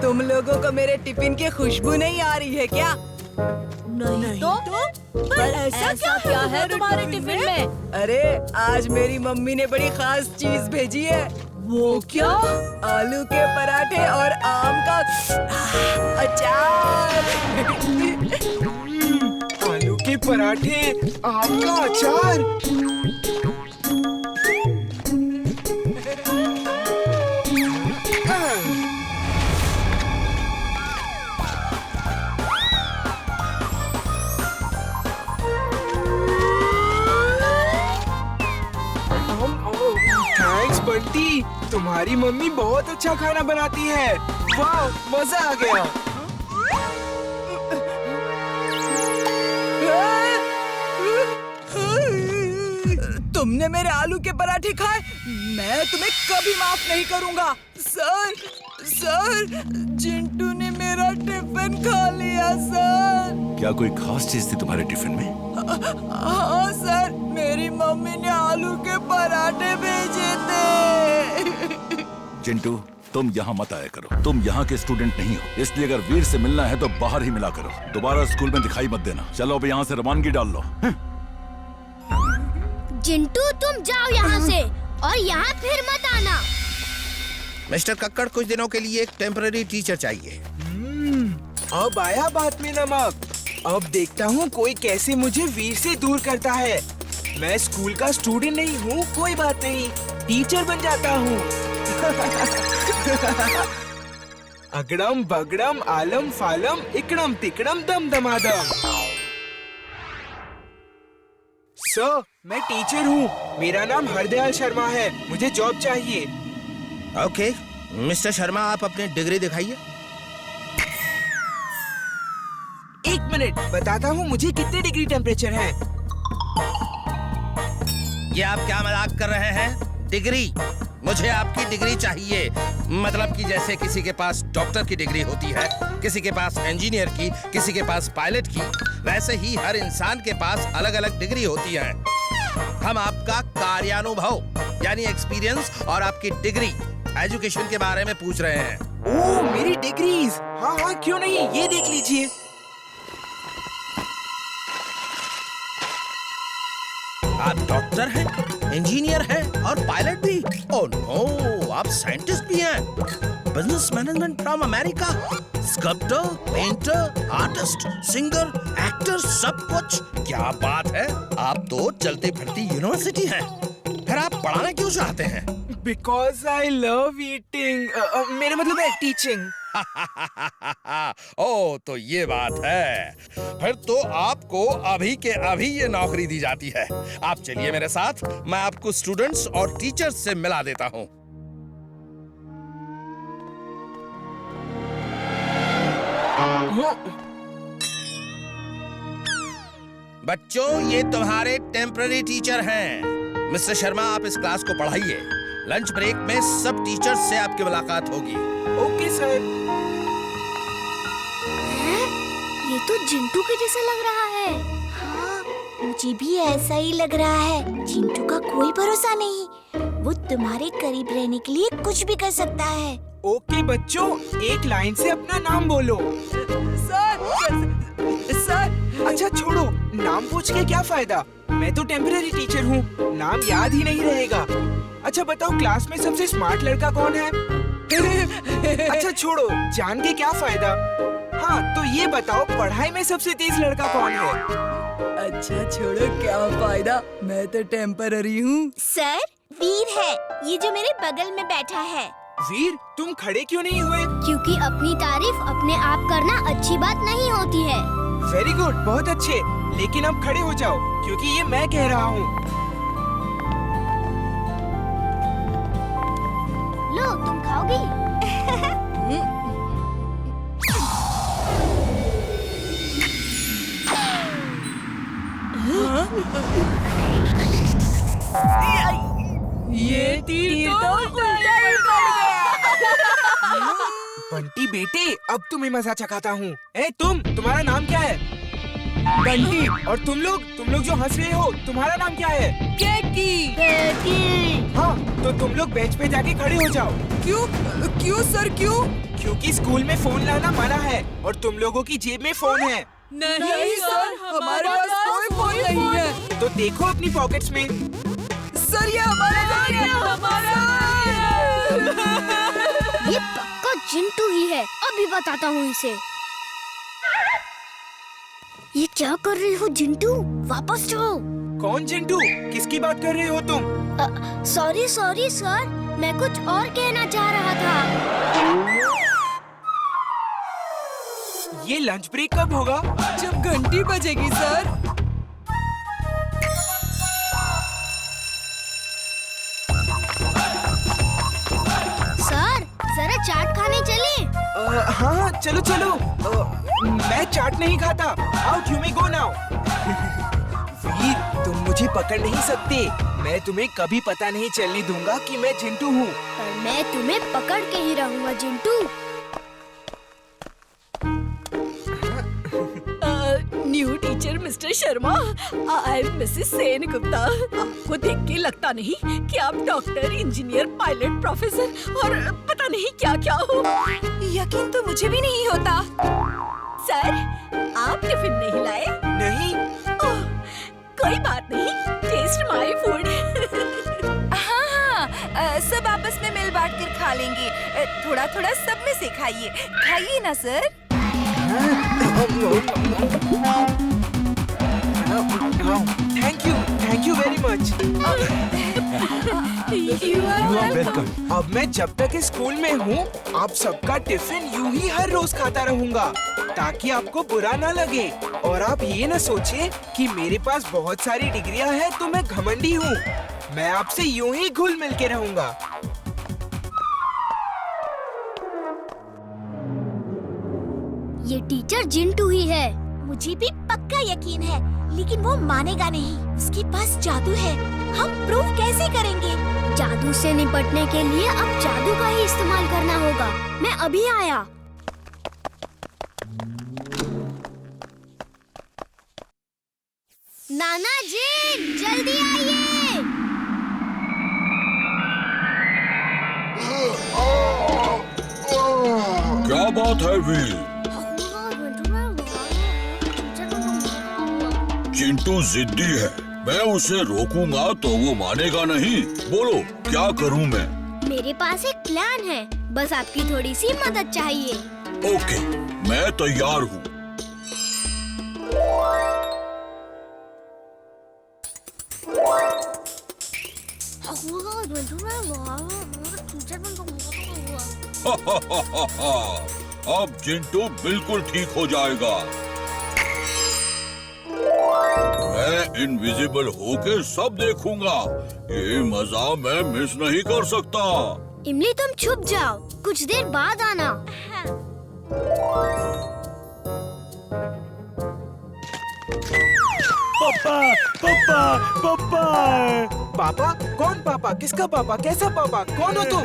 तुम लोगों को मेरे टिफिन की खुशबू नहीं आ रही है क्या? नहीं तो? पर ऐसा क्या है तुम्हारे टिफिन में? अरे आज मेरी मम्मी ने बड़ी खास चीज भेजी है। वो क्या? आलू के पराठे और आम का अचार। आलू के पराठे, आम का अचार। थैंक्स बंटी, तुम्हारी मम्मी बहुत अच्छा खाना बनाती है। वाह, मजा आ गया। तुमने मेरे आलू के पराठे खाए? मैं तुम्हें कभी माफ नहीं करूंगा। सर, चिंटू ने मेरा टिफिन खा लिया सर। क्या कोई खास चीज थी तुम्हारे टिफिन में? हाँ सर, मेरी मम्मी ने आलू के पराठे भेजे थे। चिंटू, तुम यहाँ मत आया करो। तुम यहाँ के स्टूडेंट नहीं हो, इसलिए अगर वीर से मिलना है तो बाहर ही मिला करो। दोबारा स्कूल में दिखाई मत देना। चलो अब यहाँ से रवानगी डाल लो। चिंटू, तुम जाओ यहाँ से और यहाँ फिर मत आना। मिस्टर कक्कड़, कुछ दिनों के लिए एक टेम्पररी टीचर चाहिए। अब आया बात में नमक। अब देखता हूँ कोई कैसे मुझे वीर से दूर करता है। मैं स्कूल का स्टूडेंट नहीं हूँ, कोई बात नहीं, टीचर बन जाता हूँ। अगड़म बगड़म आलम फालम इकड़म तिकड़म दम दमादम। सर, मैं टीचर हूँ। मेरा नाम हरदयाल शर्मा है। मुझे जॉब चाहिए। ओके, मिस्टर शर्मा, आप अपनी डिग्री दिखाइए। एक मिनट, बताता हूँ मुझे कितने डिग्री टेम्परेचर है। ये आप क्या मजाक कर रहे हैं? डिग्री? मुझे आपकी डिग्री चाहिए। मतलब कि जैसे किसी के पास डॉक्टर की डिग्री होती है, किसी के पास इंजीनियर की, किसी के पास पायलट की, वैसे ही हर इंसान के पास अलग अलग डिग्री होती है। हम आपका कार्यानुभव यानी एक्सपीरियंस और आपकी डिग्री एजुकेशन के बारे में पूछ रहे हैं। ओह, मेरी डिग्रीज। हाँ हाँ, क्यों नहीं, ये देख लीजिए। आप डॉक्टर हैं, इंजीनियर हैं और पायलट भी। ओह नो, आप साइंटिस्ट भी हैं। Business management from America, sculptor, painter, artist, singer, actor, सब कुछ। क्या बात है, आप तो चलती फिरती यूनिवर्सिटी हैं। फिर आप पढ़ाना क्यों चाहते हैं? Because I love eating. मेरा मतलब है टीचिंग। ओ, तो ये बात है। फिर तो आपको अभी के अभी ये नौकरी दी जाती है। आप चलिए मेरे साथ, मैं आपको स्टूडेंट्स और टीचर्स से मिला देता हूँ। बच्चों, ये तुम्हारे टेम्पररी टीचर हैं। मिस्टर शर्मा, आप इस क्लास को पढ़ाइए। लंच ब्रेक में सब टीचर्स से आपकी मुलाकात होगी। Okay sir. ये तो चिंटू के जैसा लग रहा है। हाँ, मुझे भी ऐसा ही लग रहा है। चिंटू का कोई भरोसा नहीं, वो तुम्हारे करीब रहने के लिए कुछ भी कर सकता है। ओके बच्चों, एक लाइन से अपना नाम बोलो। सर, अच्छा छोड़ो, नाम पूछ के क्या फायदा। मैं तो टेम्पररी टीचर हूँ, नाम याद ही नहीं रहेगा। अच्छा बताओ, क्लास में सबसे स्मार्ट लड़का कौन है? अच्छा छोड़ो, जान के क्या फायदा। हाँ, तो ये बताओ, पढ़ाई में सबसे तेज लड़का कौन है? अच्छा छोड़ो, क्या फायदा, मैं तो टेम्पररी हूँ। सर, वीर है, ये जो मेरे बगल में बैठा है। वीर, तुम खड़े क्यों नहीं हुए? क्योंकि अपनी तारीफ अपने आप करना अच्छी बात नहीं होती है। वेरी गुड, बहुत अच्छे। लेकिन अब खड़े हो जाओ, क्योंकि ये मैं कह रहा हूँ। लो, तुम खाओगी? ये तीर तो उल्टा ही पड़ गया। बंटी बेटे, अब तुम्हें मजा चखाता हूँ। ए तुम, तुम्हारा नाम क्या है? बंटी। और तुम लोग जो हंस रहे हो, तुम्हारा नाम क्या है? केकी। हाँ, तो तुम लोग बेंच पे जाके खड़े हो जाओ। क्यों सर, क्यों? क्योंकि स्कूल में फोन लाना मना है और तुम लोगों की जेब में फोन है। नहीं सर, हमारे पास कोई फोन नहीं है। तो देखो अपनी पॉकेट्स में। सर ये हमारा फोन है, हमारा। ये पक्का चिंटू ही है, अभी बताता हूँ इसे। ये क्या कर रहे हो चिंटू? वापस जाओ। कौन चिंटू? किसकी बात कर रहे हो तुम? सॉरी सर, मैं कुछ और कहना चाह रहा था। ये लंच ब्रेक कब होगा? जब घंटी बजेगी सर। सर, जरा चाट खाने चले? हाँ, चलो। मैं चाट नहीं खाता। Out, you may go now. Veer, तुम मुझे पकड़ नहीं सकते। मैं तुम्हें कभी पता नहीं चलने दूंगा कि मैं चिंटू हूँ। पर मैं तुम्हें पकड़ के ही रहूंगा Chintu. New teacher mister Sharma, I am Mrs Sen Gupta. आपको देख के लगता नहीं कि आप डॉक्टर, इंजीनियर, पायलट, प्रोफेसर और पता नहीं क्या क्या हो। यकीन तो मुझे भी नहीं होता। सर, आप टिफिन नहीं लाए? नहीं। ओह, कोई बात नहीं, टेस्ट माय फूड। हाँ, सब आपस में मिल बांट कर खा लेंगे। थोड़ा थोड़ा सब में से खाइए ना sir. Thank you very much. You are welcome. अब मैं जब तक इस स्कूल में हूँ, आप सबका टिफिन यूं ही हर रोज खाता रहूंगा, ताकि आपको बुरा ना लगे और आप ये ना सोचे कि मेरे पास बहुत सारी डिग्रियां हैं तो मैं घमंडी हूँ। मैं आपसे यूं ही घुल मिल के रहूंगा। ये टीचर चिंटू ही है। मुझे भी पक्का यकीन है, लेकिन वो मानेगा नहीं। उसके पास जादू है। हम प्रूव कैसे करेंगे? जादू से निपटने के लिए अब जादू का ही इस्तेमाल करना होगा। मैं अभी आया। नाना जी, जल्दी आइए। क्या बात है वीर? चिंटू जिद्दी है। मैं उसे रोकूंगा तो वो मानेगा नहीं। बोलो क्या करूं मैं? मेरे पास एक प्लान है, बस आपकी थोड़ी सी मदद चाहिए। ओके, मैं तैयार हूँ। अब चिंटू बिल्कुल ठीक हो जाएगा। मैं इनविजिबल होके सब देखूंगा। ये मजा मैं मिस नहीं कर सकता। इमली, तुम छुप जाओ, कुछ देर बाद आना। पापा? कौन पापा? किसका पापा? कैसा पापा? कौन हो तुम?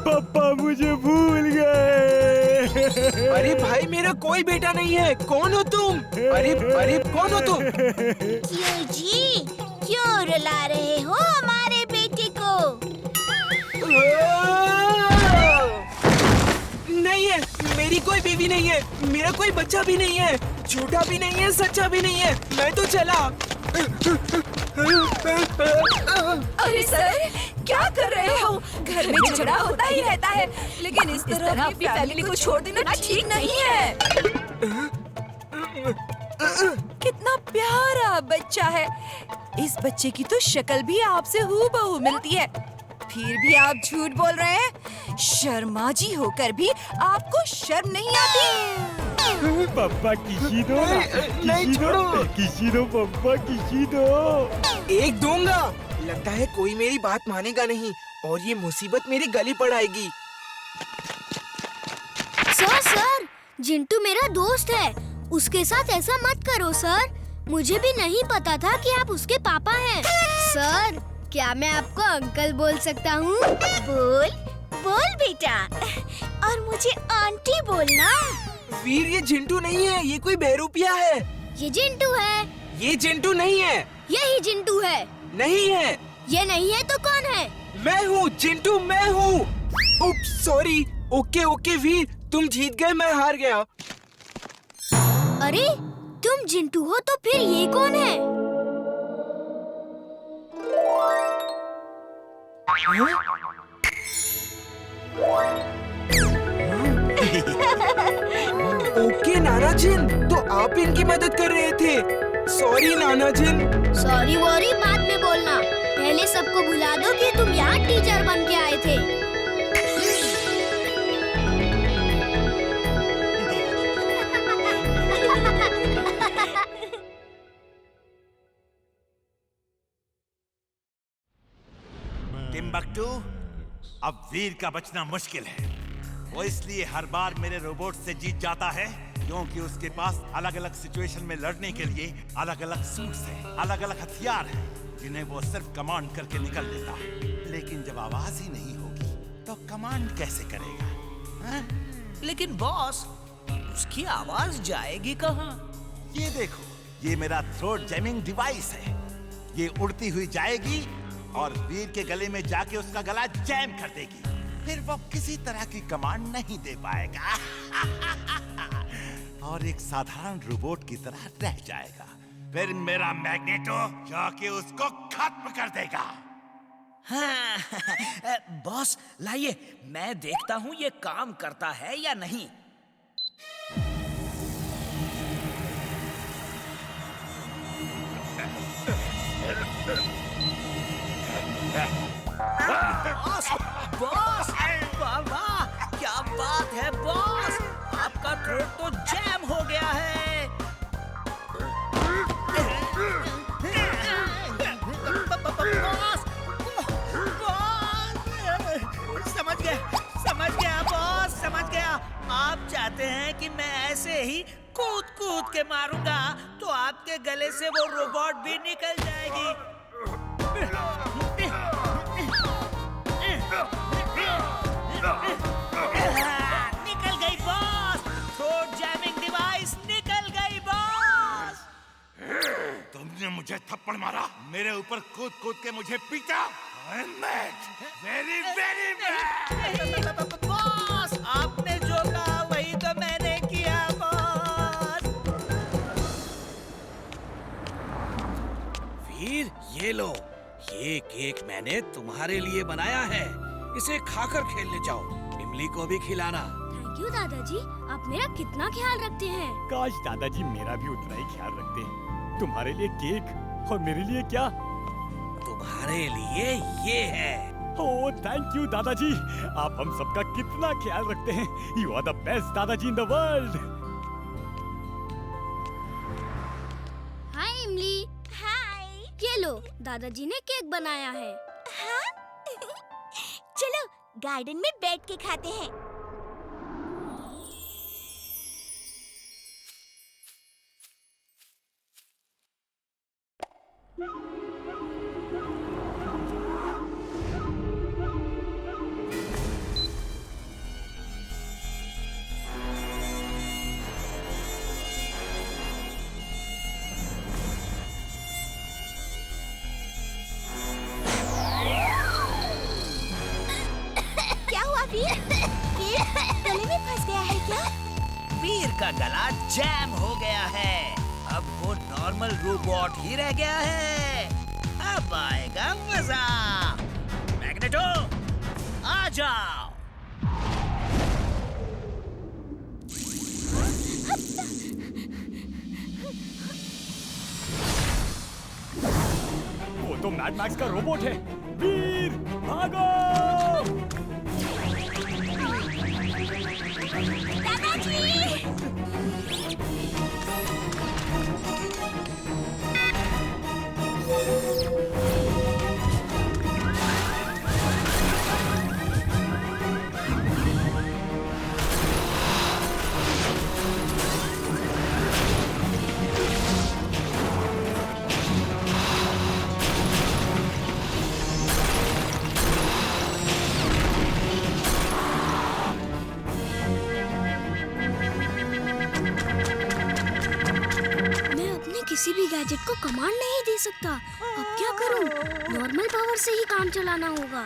पापा मुझे भूल गए। अरे भाई, मेरा कोई बेटा नहीं है। कौन हो तुम? अरे कौन हो तुम? क्यों जी? क्यों रुला रहे हो हमारे बेटे को? नहीं है, मेरी कोई बीवी नहीं है, मेरा कोई बच्चा भी नहीं है, झूठा भी नहीं है, सच्चा भी नहीं है। मैं तो चला। अरे सर, क्या कर रहे हो? घर में झगड़ा होता ही रहता है, लेकिन इस तरह अपनी फैमिली को छोड़ देना ठीक नहीं है। कितना प्यारा बच्चा है। इस बच्चे की तो शक्ल भी आपसे हूबहू मिलती है, फिर भी आप झूठ बोल रहे हैं। शर्मा जी होकर भी आपको शर्म नहीं आती? पापा किसी दो ना, नहीं, छोड़ो। किसी दो पापा, किसी दो। एक दूंगा। लगता है कोई मेरी बात मानेगा नहीं और ये मुसीबत मेरे गले पड़ आएगी। सर, चिंटू मेरा दोस्त है, उसके साथ ऐसा मत करो सर। मुझे भी नहीं पता था कि आप उसके पापा हैं। सर, क्या मैं आपको अंकल बोल सकता हूँ? बोल बेटा, और मुझे आंटी बोलना। वीर ये जिंटू नहीं है, ये कोई बहरूपिया है। ये जिंटू है। ये जिंटू नहीं है। यही जिंटू है। नहीं है। ये नहीं है तो कौन है? मैं हूँ जिंटू, मैं हूँ। उप्स, सॉरी। ओके ओके वीर, तुम जीत गए, मैं हार गया। अरे तुम जिंटू हो तो फिर ये कौन है? ओके नानाजिन, तो आप इनकी मदद कर रहे थे। सॉरी नानाजिन। सॉरी वॉरी बाद में बोलना, पहले सबको भुला दो कि तुम यहाँ टीचर बन के आए थे। टिम्बक्टू, अब वीर का बचना मुश्किल है। वो इसलिए हर बार मेरे रोबोट से जीत जाता है क्योंकि उसके पास अलग अलग सिचुएशन में लड़ने के लिए अलग अलग सूट्स हैं, अलग अलग हथियार हैं, जिन्हें वो सिर्फ कमांड करके निकल देता है। लेकिन जब आवाज ही नहीं होगी तो कमांड कैसे करेगा? हा? लेकिन बॉस, उसकी आवाज जाएगी कहाँ? ये देखो, ये मेरा थ्रोट जैमिंग डिवाइस है। ये उड़ती हुई जाएगी और वीर के गले में जाके उसका गला जैम कर देगी। फिर वो किसी तरह की कमांड नहीं दे पाएगा और एक साधारण रोबोट की तरह रह जाएगा। फिर मेरा मैग्नेटो जाके उसको खत्म कर देगा। हाँ, बॉस लाइए, मैं देखता हूँ ये काम करता है या नहीं। बॉस, बॉस, वाह वाह, क्या बात है बॉस, आपका थ्रोट तो जैम हो गया है। बॉस, बॉस, समझ गया बॉस, समझ गया। आप चाहते हैं कि मैं ऐसे ही कूद कूद के मारूंगा तो आपके गले से वो रोबोट भी निकल जाएगी। निकल गई बॉस, थ्रोट जैमिंग डिवाइस निकल गई बॉस। तुमने मुझे थप्पड़ मारा, मेरे ऊपर कूद कूद के मुझे पीटा। Very very mad. बॉस, आपने जो कहा वही तो मैंने किया बॉस। वीर, ये लो, ये केक मैंने तुम्हारे लिए बनाया है। इसे खाकर खेलने जाओ, इमली को भी खिलाना। थैंक यू दादाजी, आप मेरा कितना ख्याल रखते हैं। काश दादाजी मेरा भी उतना ही ख्याल रखते। तुम्हारे लिए केक और मेरे लिए क्या? तुम्हारे लिए ये है। ओह थैंक यू दादाजी, आप हम सबका कितना ख्याल रखते हैं। यू आर द बेस्ट दादाजी इन द वर्ल्ड। हाय इमली। हाय। ये लो, दादाजी ने केक बनाया है। हाँ? चलो गार्डन में बैठ के खाते हैं। गले में फंस गया है क्या? वीर का गला जैम हो गया है। अब वो नॉर्मल रोबोट ही रह गया है। अब आएगा मजा। मैग्नेटो, आ जाओ। वो तो मैड मैक्स का रोबोट है। वीर भागो! किसी भी गैजेट को कमांड नहीं दे सकता। अब क्या करूं? नॉर्मल पावर से ही काम चलाना होगा।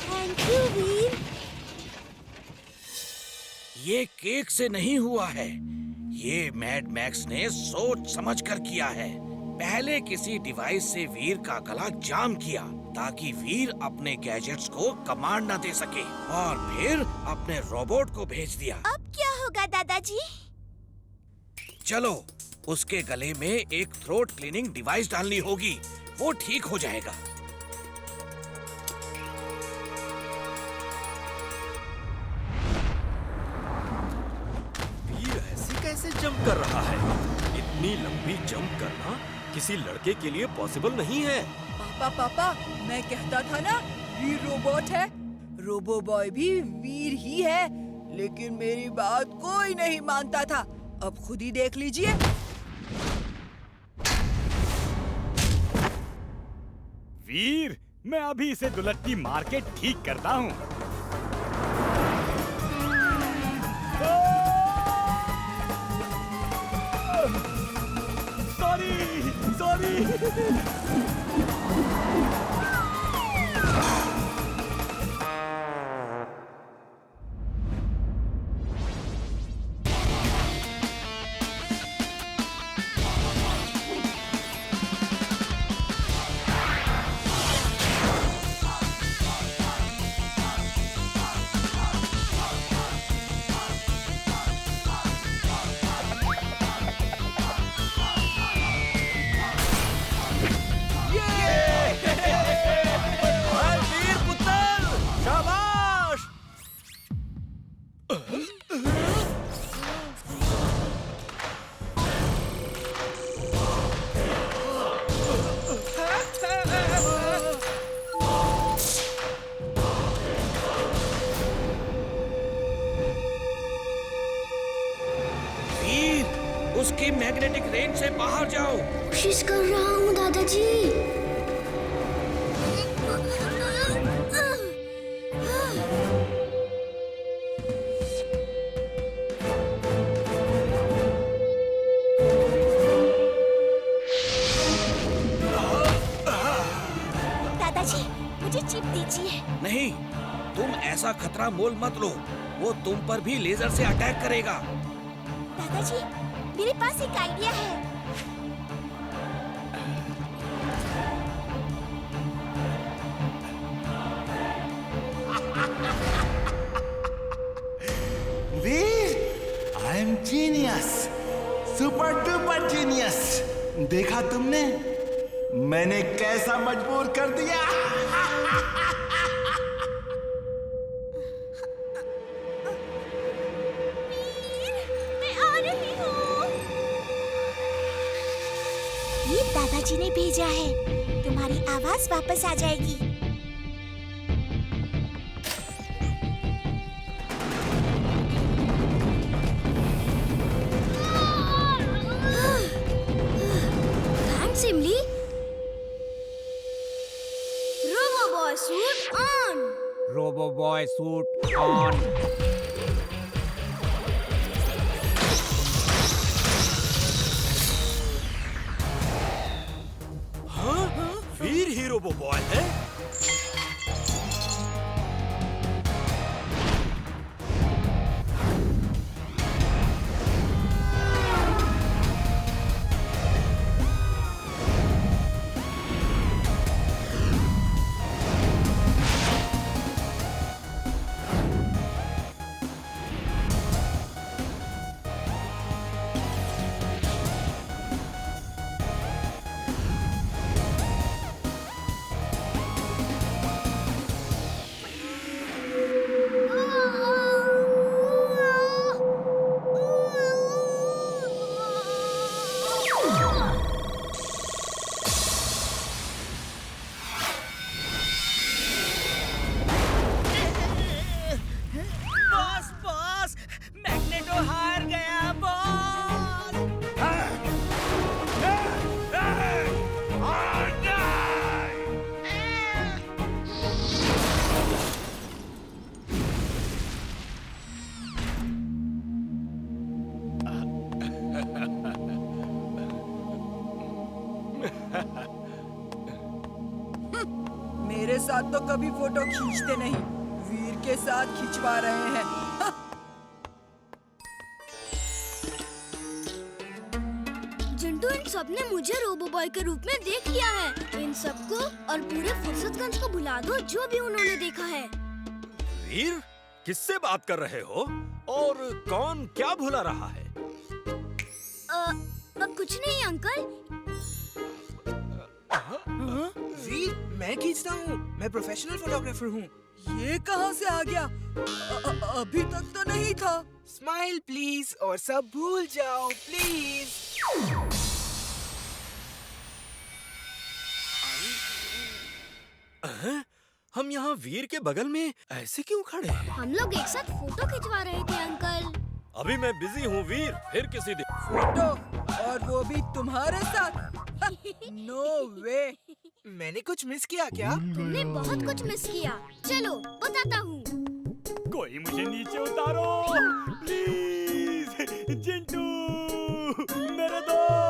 थैंक यू वीर। ये केक से नहीं हुआ है, ये मैड मैक्स ने सोच समझ कर किया है। पहले किसी डिवाइस से वीर का गला जाम किया ताकि वीर अपने गैजेट्स को कमांड न दे सके, और फिर अपने रोबोट को भेज दिया। अब क्या होगा दादाजी? चलो, उसके गले में एक थ्रोट क्लीनिंग डिवाइस डालनी होगी, वो ठीक हो जाएगा। वीर ऐसे कैसे जंप कर रहा है? इतनी लंबी जंप करना किसी लड़के के लिए पॉसिबल नहीं है। पापा पापा, मैं कहता था ना वीर रोबोट है। रोबो बॉय भी वीर ही है, लेकिन मेरी बात कोई नहीं मानता था। अब खुद ही देख लीजिए। वीर, मैं अभी इसे दुलट्टी मार के ठीक करता हूँ। सॉरी। उसकी मैग्नेटिक रेंज से बाहर जाओ। कोशिश कर रहा हूँ दादाजी। दादाजी, मुझे चिप दीजिए। नहीं, तुम ऐसा खतरा मोल मत लो, वो तुम पर भी लेजर से अटैक करेगा। दादाजी, मेरे पास एक आइडिया है। Veer, I am genius, super duper genius. देखा तुमने, मैंने कैसा मजबूर कर दिया। मैं आ रही हूँ। ये दादाजी ने भेजा है, तुम्हारी आवाज वापस आ जाएगी। सिमली, robo boy suit on. Robo boy suit on. हाँ? वीर ही रोबो बॉय है? मेरे साथ तो कभी फोटो खींचते नहीं, वीर के साथ खिंचवा रहे हैं। चिंटू, इन सबने मुझे रोबो बॉय के रूप में देख लिया है। इन सबको और पूरे फुर्सतगंज को भुला दो जो भी उन्होंने देखा है। वीर, किससे बात कर रहे हो और कौन क्या भुला रहा है? कुछ नहीं अंकल। वीर, मैं खींचता हूँ। मैं प्रोफेशनल फोटोग्राफर हूँ। ये कहाँ से आ गया? अभी तक तो नहीं था। स्माइल प्लीज और सब भूल जाओ प्लीज। हम यहाँ वीर के बगल में ऐसे क्यों खड़े हैं? हम लोग एक साथ फोटो खिंचवा रहे थे अंकल। अभी मैं बिजी हूँ वीर, फिर किसी दिन। फोटो, और वो भी तुम्हारे साथ? नो वे। मैंने कुछ मिस किया क्या? तुमने बहुत कुछ मिस किया। चलो बताता हूँ। कोई मुझे नीचे उतारो प्लीज। चिंटू मेरे दोस्त।